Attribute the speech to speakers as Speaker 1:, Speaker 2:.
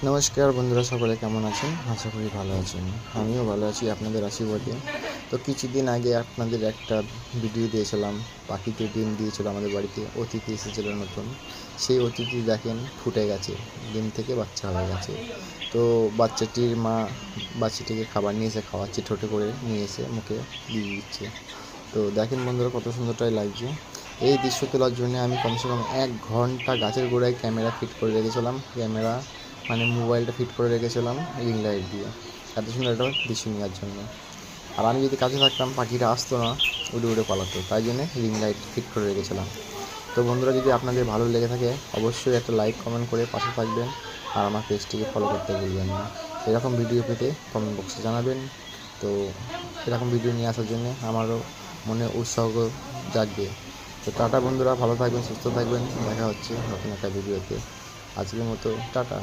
Speaker 1: নমস্কার বন্ধুরা, সকলে কেমন আছেন? আশা করি ভালো আছেন। আমিও ভালো আছি আপনাদের আশীর্বাদে। তো কিছুদিন আগে আপনাদের একটা ভিডিও দিয়েছিলাম, পাখিতে ডিম দিয়েছিল আমাদের বাড়িতে, অতিথি এসেছিল নতুন। সেই অতিথি দেখেন ফুটে গেছে, ডিম থেকে বাচ্চা হয়ে গেছে। তো বাচ্চাটির মা বাচ্চাটিকে খাবার নিয়ে এসে খাওয়াচ্ছে, ঠোঁটে করে নিয়ে এসে মুখে দিয়ে দিচ্ছে। তো দেখেন বন্ধুরা, কত সুন্দরটাই লাগছে। এই দৃশ্য তোলার জন্য আমি কমসে কম 1 ঘন্টা গাছের গোড়ায় ক্যামেরা ফিট করে রেখেছিলাম। মোবাইলটা ফিট করে রেখেছিলাম রিং লাইট দিয়ে, এত সুন্দর একটা দৃশ্য নেওয়ার জন্য। আর আমি যদি কাছে থাকতাম পাখিটা আসতো না, উড়ে উড়ে পালাতো, তাই জন্যে রিং লাইট ফিট করে রেখেছিলাম। তো বন্ধুরা, যদি আপনাদের ভালো লেগে থাকে অবশ্যই একটা লাইক কমেন্ট করে পাশে থাকবেন, আর আমার পেজটিকে ফলো করতে ভুলবেন না। এরকম ভিডিও পেতে কমেন্ট বক্সে জানাবেন। তো এরকম ভিডিও নিয়ে আসার জন্যে আমারও মনে উৎসাহ জাগবে। তো টাটা বন্ধুরা, ভালো থাকবেন, সুস্থ থাকবেন, দেখা হচ্ছে নতুন একটা ভিডিওতে। আজকের মতো টাটা।